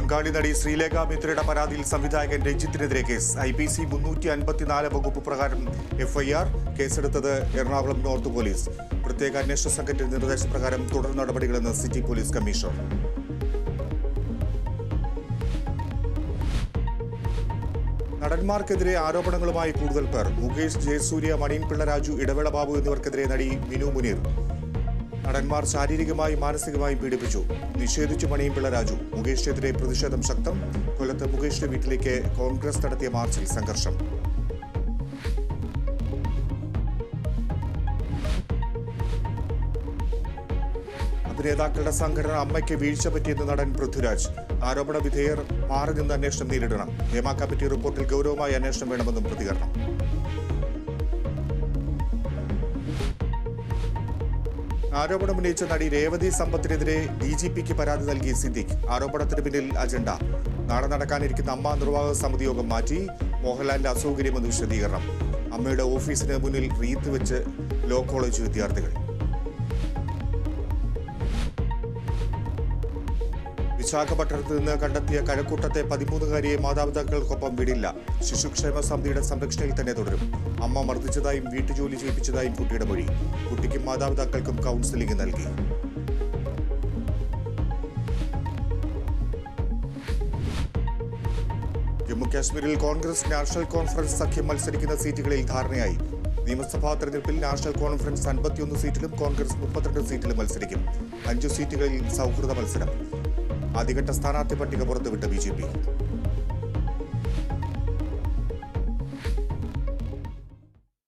ബംഗാളി നടി ശ്രീലേഖ മിത്രയുടെ പരാതിയിൽ സംവിധായകൻ രഞ്ജിത്തിനെതിരെ കേസ്. IPC 354 വകുപ്പ് പ്രകാരം FIR. കേസെടുത്തത് എറണാകുളം നോർത്ത് പോലീസ്. പ്രത്യേക അന്വേഷണ സംഘത്തിന്റെ നിർദ്ദേശപ്രകാരം തുടർ നടപടികളെന്ന് സിറ്റി പോലീസ് കമ്മീഷണർ. നടന്മാർക്കെതിരെ ആരോപണങ്ങളുമായി കൂടുതൽ പേർ. മുകേഷ്, ജയസൂര്യ, മണിയൻ പിള്ള രാജു, ഇടവേള ബാബു എന്നിവർക്കെതിരെ നടി മിനു മുനീർ. നടന്മാർ ശാരീരികമായും മാനസികമായും പീഡിപ്പിച്ചു, നിഷേധിച്ചു മണിയൻ പിള്ള രാജു. മുകേഷിനെതിരെ പ്രതിഷേധം ശക്തം. കൊല്ലത്ത് മുകേഷിന്റെ വീട്ടിലേക്ക് കോൺഗ്രസ് നടത്തിയ മാർച്ചിൽ സംഘർഷം. അഭിനേതാക്കളുടെ സംഘടന അമ്മയ്ക്ക് വീഴ്ച പറ്റിയെന്ന് നടൻ പൃഥ്വിരാജ്. ആരോപണ വിധേയർ മാറി നിന്ന് അന്വേഷണം നേരിടണം. ഹേമ കമ്മിറ്റി റിപ്പോർട്ടിൽ ഗൗരവമായ അന്വേഷണം വേണമെന്നും പ്രതികരണം. ആരോപണമുന്നയിച്ച നടി രേവതി സമ്പത്തിനെതിരെ DGPക്ക് പരാതി നൽകി സിദ്ദിഖ്. ആരോപണത്തിന് പിന്നിൽ അജണ്ട. നാളെ നടക്കാനിരിക്കുന്ന അമ്മ നിർവാഹക സമിതി യോഗം മാറ്റി. മോഹൻലാലിന്റെ അസൗകര്യമെന്ന് വിശദീകരണം. അമ്മയുടെ ഓഫീസിന് മുന്നിൽ റീത്ത് വെച്ച് ലോ കോളേജ് വിദ്യാർത്ഥികൾ. വിശാഖപട്ടണത്ത് നിന്ന് കണ്ടെത്തിയ കഴക്കൂട്ടത്തെ 13-കാരിയെ മാതാപിതാക്കൾക്കൊപ്പം വിടില്ല. ശിശുക്ഷേമ സമിതിയുടെ സംരക്ഷണയിൽ തന്നെ തുടരും. അമ്മ മർദ്ദിച്ചതായും വീട്ടുജോലി ചെയ്യിപ്പിച്ചതായും കുട്ടിയുടെ മൊഴി. കുട്ടിക്കും മാതാപിതാക്കൾക്കും കൗൺസിലിംഗ് നൽകി. ജമ്മുകാശ്മീരിൽ കോൺഗ്രസ് നാഷണൽ കോൺഫറൻസ് സഖ്യം മത്സരിക്കുന്ന സീറ്റുകളിൽ ധാരണയായി. നിയമസഭാ തെരഞ്ഞെടുപ്പിൽ നാഷണൽ കോൺഫറൻസ് 51 സീറ്റിലും കോൺഗ്രസ് 32 സീറ്റിലും മത്സരിക്കും. 5 സീറ്റുകളിൽ സൗഹൃദ മത്സരം. ആദ്യഘട്ട സ്ഥാനാർത്ഥി പട്ടിക പുറത്തുവിട്ട BJP.